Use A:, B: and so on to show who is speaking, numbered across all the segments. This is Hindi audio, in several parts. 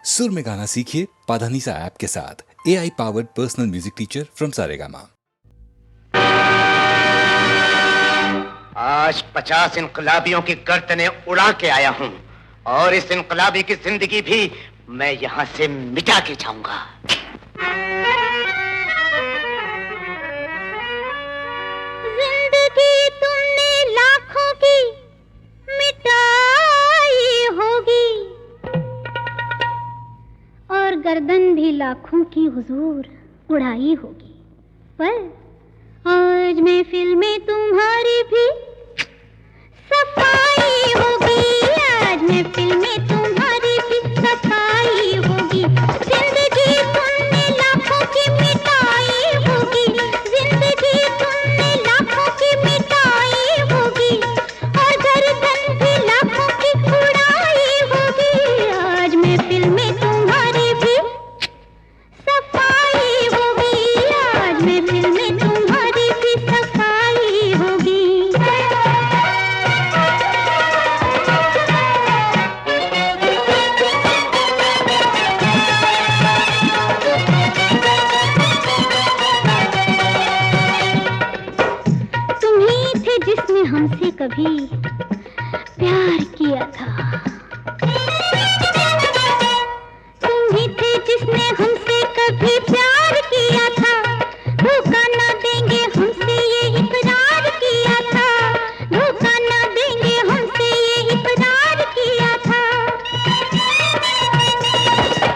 A: सुर में गाना सीखिए पाधानीसा ऐप के साथ। AI powered personal music teacher from Saregama.
B: आज 50 इनकलाबियों की गर्दनें उड़ा के आया हूं और इस इनकलाबी की जिंदगी भी मैं यहां से मिटा के जाऊंगा।
C: जिंदगी तुमने लाखों की मिटाई होगी और गर्दन भी लाखों की हुजूर उड़ाई होगी, पर आज महफिल में तुम्हारी भी सफाई होगी। आज महफिल में तुम्हारी भी सफाई होगी। जिंदगी तुमने लाखों की मिटाई होगी, जिंदगी तुमने लाखों की मिटाई होगी और गर्दन भी लाखों की उड़ाई होगी। आज महफिल में तुम्हारी भी सफाई होगी। आज महफिल में तुम्हारी भी सफाई होगी। तुम ही थे जिसने हमसे कभी प्यार किया था, तुम ही थे जिसने हमसे कभी प्यार किया था। धोखा ना देंगे हमसे ये इकरार किया था, धोखा ना देंगे हमसे ये इकरार किया था।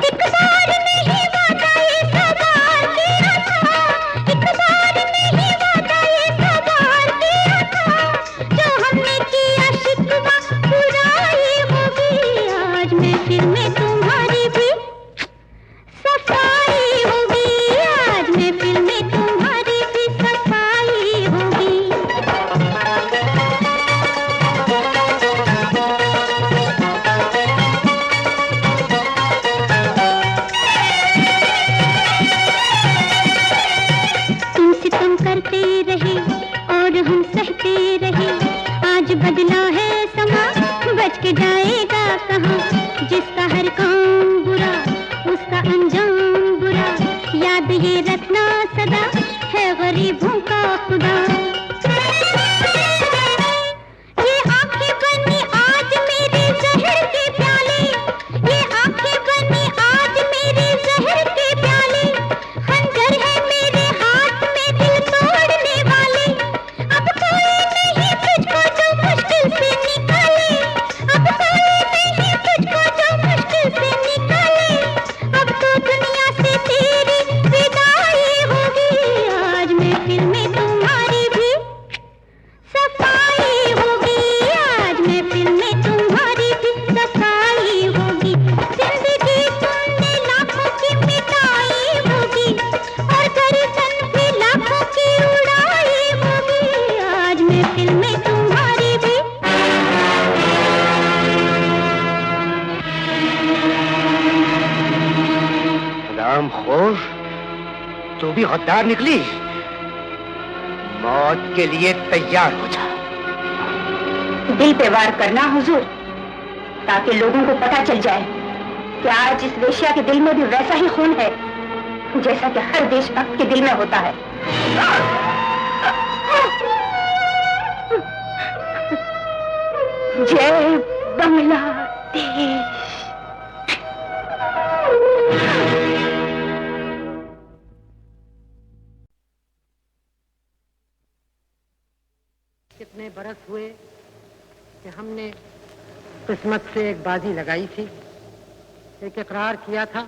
C: इकरार नहीं वादा ये सवार किया था, इकरार नहीं वादा ये सवार किया था। जो हमने किया शिकवा बुराई होगी। आज महफिल में तुम्हारी भी सफाई होगी। आज महफिल में तुम्हारी भी सफाई होगी। तुम सितम करते रहे और हम सहते रहे। आज बदला है समा, बच के जाएगा कहाँ। जिसका हर काम बुरा उसका अंजाम बुरा, याद ये रखना सदा है गरीबों का खुदा। ये आंखें बनी आज मेरे जहर के प्याले, ये आंखें बनी आज मेरे जहर के प्याले। खंजर है मेरे हाथ में दिल तोड़ने वाले। अब कोई नहीं तुझको जो मुश्किल से निकाले, अब कोई नहीं तुझको जो मुश्किल से निकाले। अब तो दुनिया से तेरी विदाई होगी। आज महफिल में तुम्हारी भी सफाई होगी। आज महफिल में तुम्हारी भी सफाई होगी। जिंदगी तुमने लाखों की मिटाई होगी और गर्दन भी लाखों की उड़ाई होगी। आज महफिल में तुम्हारी भी
B: गुलामखोर, तू भी गद्दार निकली। मौत के लिए तैयार हो जा।
D: दिल पे वार करना हुजूर, ताकि लोगों को पता चल जाए कि आज इस वेश्या के दिल में भी वैसा ही खून है जैसा कि हर देशभक्त के दिल में होता है। जय बांग्लादेश।
E: कितने बरस हुए कि हमने किस्मत से एक बाजी लगाई थी, एक इकरार किया था,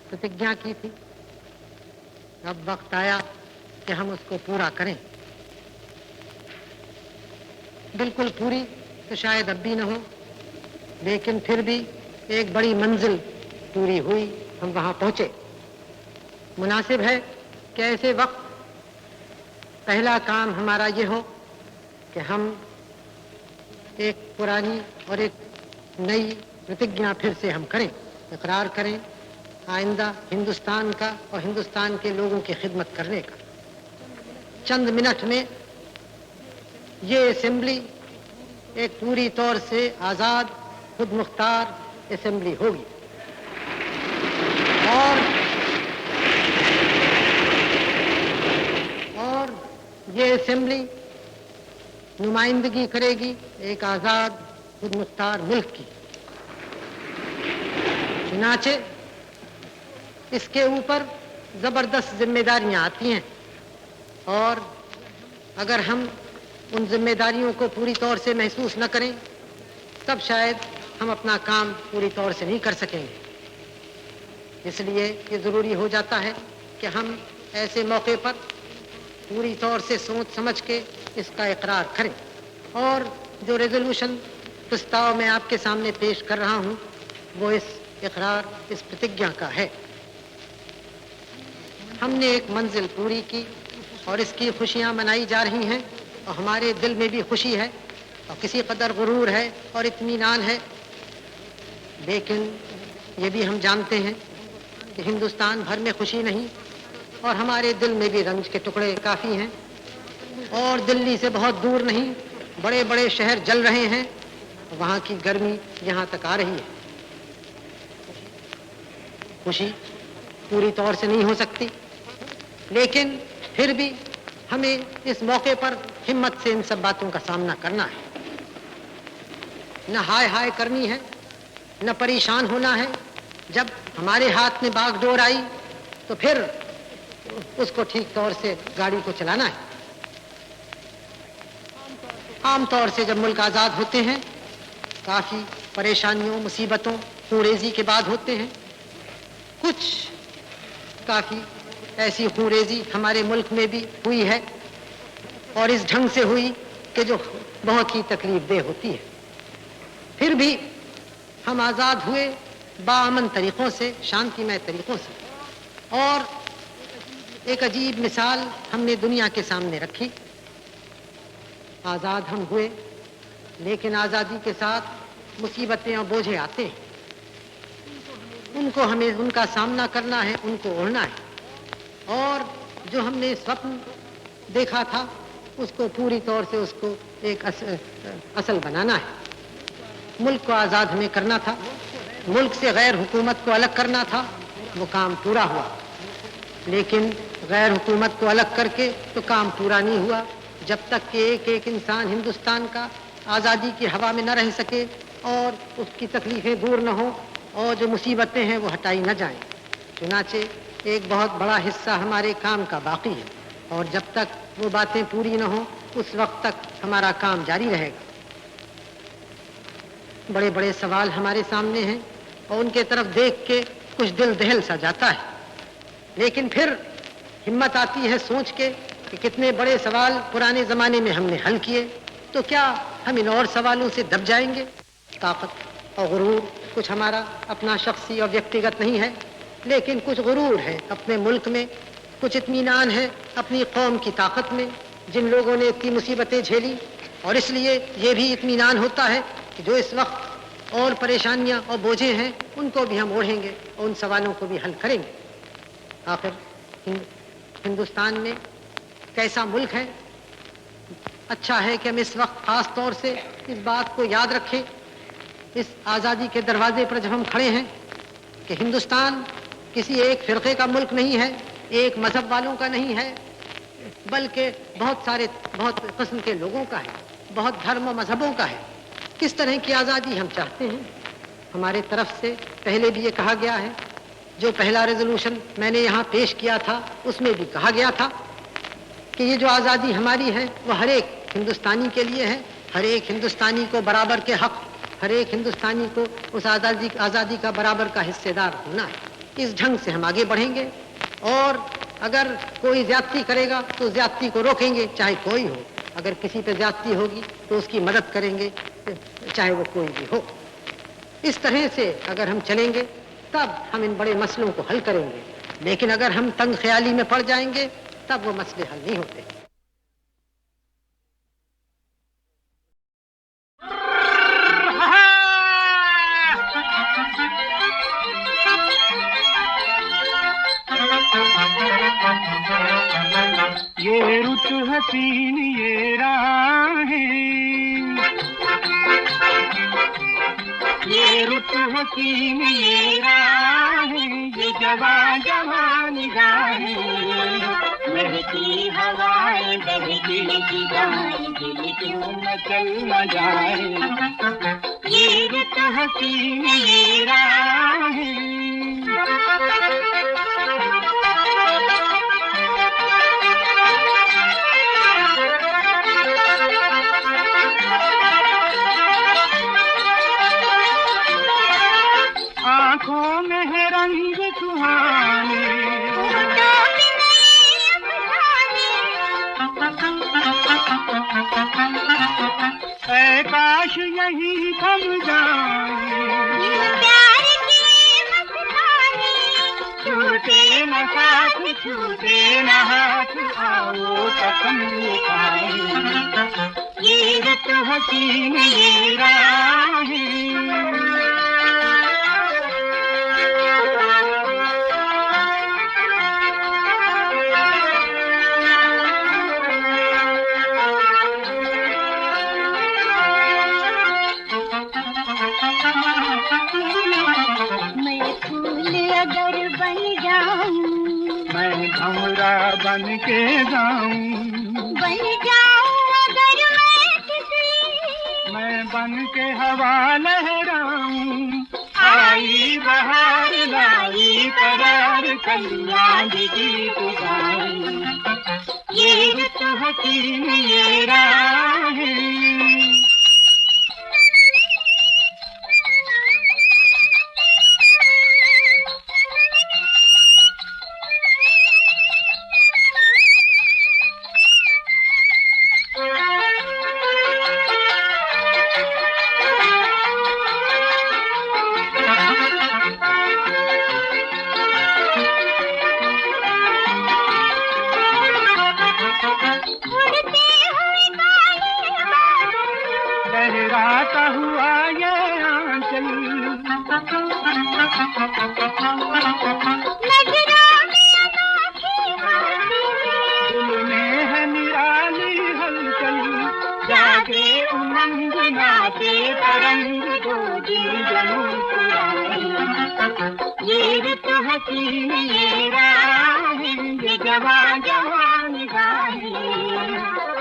E: प्रतिज्ञा की थी। अब वक्त आया कि हम उसको पूरा करें। बिल्कुल पूरी तो शायद अब भी न हो, लेकिन फिर भी एक बड़ी मंजिल पूरी हुई, हम वहां पहुंचे। मुनासिब है कि ऐसे वक्त पहला काम हमारा ये हो कि हम एक पुरानी और एक नई प्रतिज्ञा फिर से हम करें, इकरार करें आइंदा हिंदुस्तान का और हिंदुस्तान के लोगों की खिदमत करने का। चंद मिनट में ये असेंबली एक पूरी तौर से आज़ाद खुद मुख्तार असेंबली होगी। ये असेंबली नुमाइंदगी करेगी एक आजाद खुद मुख्तार मुल्क की। चुनाचे इसके ऊपर जबरदस्त जिम्मेदारियां आती हैं और अगर हम उन जिम्मेदारियों को पूरी तौर से महसूस न करें तब शायद हम अपना काम पूरी तौर से नहीं कर सकेंगे। इसलिए ये ज़रूरी हो जाता है कि हम ऐसे मौके पर पूरी तौर से सोच समझ के इसका इकरार करें। और जो रेजोल्यूशन प्रस्ताव मैं आपके सामने पेश कर रहा हूं वो इस इकरार, इस प्रतिज्ञा का है। हमने एक मंजिल पूरी की और इसकी खुशियां मनाई जा रही हैं और हमारे दिल में भी खुशी है और किसी कदर गुरूर है और इत्मीनान है। लेकिन ये भी हम जानते हैं कि हिंदुस्तान भर में खुशी नहीं और हमारे दिल में भी रंज के टुकड़े काफ़ी हैं और दिल्ली से बहुत दूर नहीं बड़े बड़े शहर जल रहे हैं, वहाँ की गर्मी यहाँ तक आ रही है। खुशी पूरी तौर से नहीं हो सकती, लेकिन फिर भी हमें इस मौके पर हिम्मत से इन सब बातों का सामना करना है। न हाय हाय करनी है, न परेशान होना है। जब हमारे हाथ में बागडोर आई तो फिर उसको ठीक तौर से गाड़ी को चलाना है। आमतौर से जब मुल्क आज़ाद होते हैं काफ़ी परेशानियों, मुसीबतों, खूंरेजी के बाद होते हैं। कुछ काफ़ी ऐसी खूंरेजी हमारे मुल्क में भी हुई है और इस ढंग से हुई कि जो बहुत ही तकलीफदेह होती है। फिर भी हम आज़ाद हुए बाअमन तरीक़ों से, शांतिमय तरीक़ों से। और एक अजीब मिसाल हमने दुनिया के सामने रखी। आज़ाद हम हुए, लेकिन आज़ादी के साथ मुसीबतें और बोझे आते हैं। उनको हमें उनका सामना करना है, उनको ओढ़ना है और जो हमने स्वप्न देखा था उसको पूरी तौर से उसको एक असल बनाना है। मुल्क को आज़ाद हमें करना था, मुल्क से गैर हुकूमत को अलग करना था, वो काम पूरा हुआ। लेकिन गैर हुकूमत को अलग करके तो काम पूरा नहीं हुआ जब तक कि एक एक इंसान हिंदुस्तान का आज़ादी की हवा में न रह सके और उसकी तकलीफ़ें दूर न हो और जो मुसीबतें हैं वो हटाई न जाएं। चुनाचे एक बहुत बड़ा हिस्सा हमारे काम का बाकी है और जब तक वो बातें पूरी न हो उस वक्त तक हमारा काम जारी रहेगा। बड़े बड़े सवाल हमारे सामने हैं और उनके तरफ देख के कुछ दिल दहल सा जाता है, लेकिन फिर हिम्मत आती है सोच के कि कितने बड़े सवाल पुराने ज़माने में हमने हल किए, तो क्या हम इन और सवालों से दब जाएंगे? ताकत और गुरूर कुछ हमारा अपना शख्सी और व्यक्तिगत नहीं है, लेकिन कुछ गुरूर है अपने मुल्क में, कुछ इत्मीनान है अपनी कौम की ताकत में जिन लोगों ने इतनी मुसीबतें झेली। और इसलिए ये भी इत्मीनान होता है कि जो इस वक्त और परेशानियां और बोझे हैं उनको भी हम ओढ़ेंगे और उन सवालों को भी हल करेंगे। आखिर हिंदुस्तान में कैसा मुल्क है? अच्छा है कि हम इस वक्त खास तौर से इस बात को याद रखें इस आज़ादी के दरवाजे पर जब हम खड़े हैं कि हिंदुस्तान किसी एक फिरके का मुल्क नहीं है, एक मजहब वालों का नहीं है, बल्कि बहुत किस्म के लोगों का है, बहुत धर्म और मजहबों का है। किस तरह की आज़ादी हम चाहते हैं? हमारे तरफ से पहले भी ये कहा गया है, जो पहला रेजोल्यूशन मैंने यहाँ पेश किया था उसमें भी कहा गया था कि ये जो आज़ादी हमारी है वो हर एक हिंदुस्तानी के लिए है। हर एक हिंदुस्तानी को बराबर के हक, हर एक हिंदुस्तानी को उस आज़ादी का बराबर का हिस्सेदार होना है। इस ढंग से हम आगे बढ़ेंगे और अगर कोई ज्यादती करेगा तो ज्यादती को रोकेंगे, चाहे कोई हो। अगर किसी पे ज्यादती होगी तो उसकी मदद करेंगे, चाहे वो कोई भी हो। इस तरह से अगर हम चलेंगे तब हम इन बड़े मसलों को हल करेंगे, लेकिन अगर हम तंग ख्याली में पड़ जाएंगे तब वो मसले हल नहीं होते।
F: ये रुत हसीन ये राहें, ये रुत हसीन ये राहें, ये जवां जवां निगाहें, महकी हवाएं बहकी जुदाई दिल क्यों मचल न जाए, ये रुत हसीन ये राहें। आँखों में है रंग सुहाने, ऐ काश यही थम जाए,
C: प्यार की मस्तानी
F: छूटे न साथ छूटे न हाथ, आओ कसम खाए, ये रुत हसीन ये राहें।
C: मैं फूल अगर बन जाऊं,
F: मैं भंवरा बन के जाऊं,
C: बन जाऊं अगर मैं किसी,
F: मैं बन के हवा लहराऊं, आई बहार लाई करार कलियां गीत गाई, ये रुत हसीन ये राहें। लहराता हुआ ये आंचल, दिल में है निराली हलचल, जागे उमंग नाचे तरंग दो दिल जनू पुरानी, ये रुत हसीन ये राहें, ये जवां जवां निगाहें,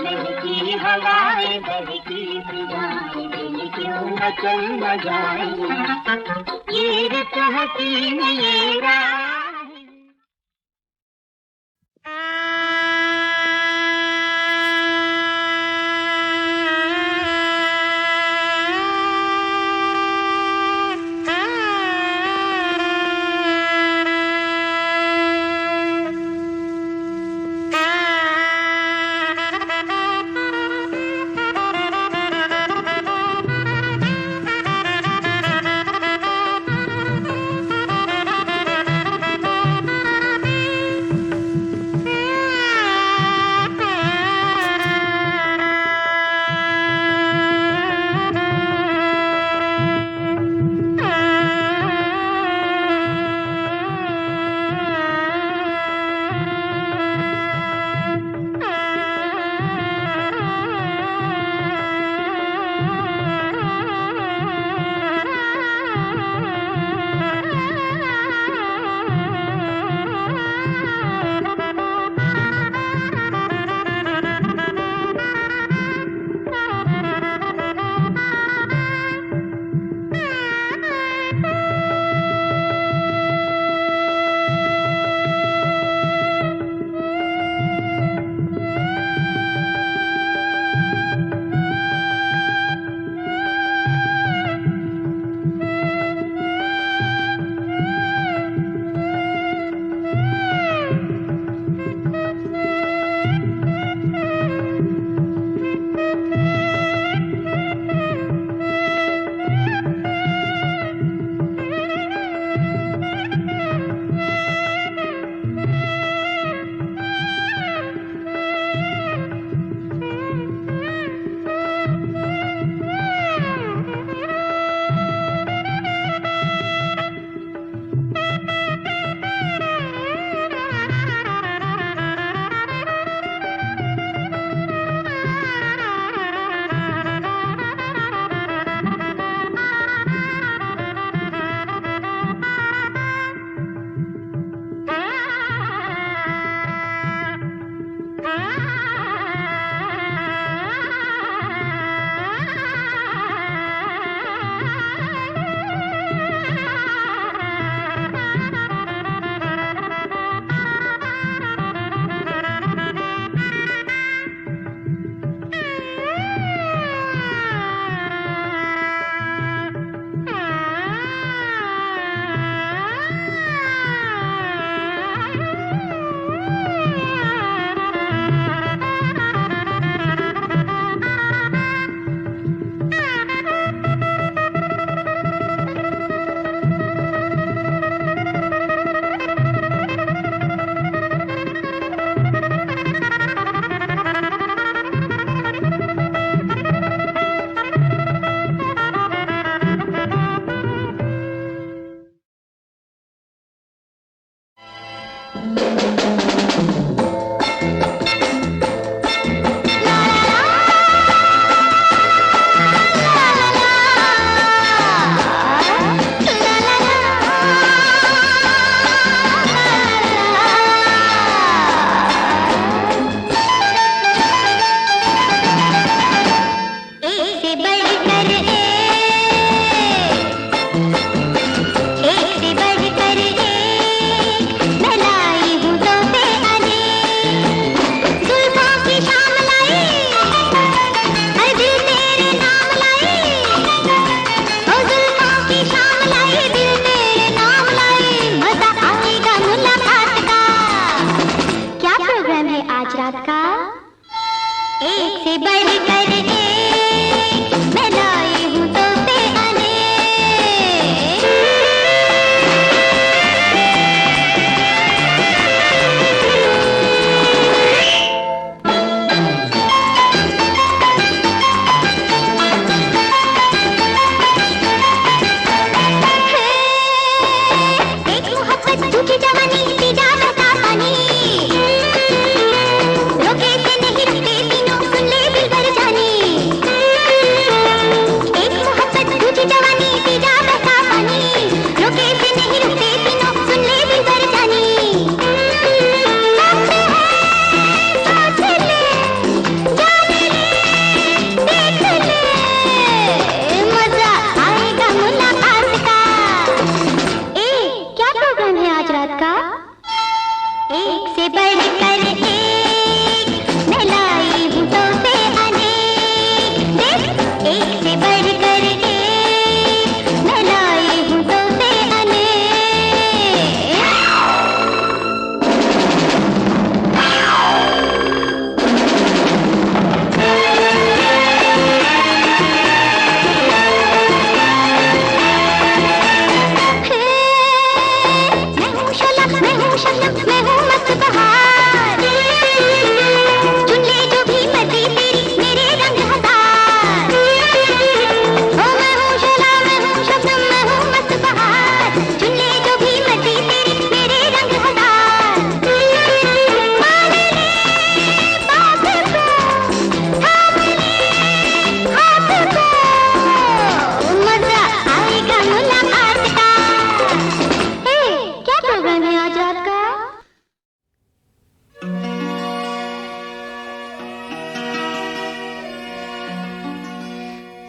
F: महकी हवाएं बहकी जुदाई दिल क्यों मचल न जाए, ये रुत हसीन ये राहें।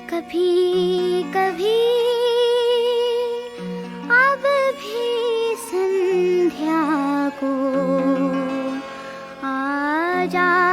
C: कभी कभी अब भी संध्या को आ जा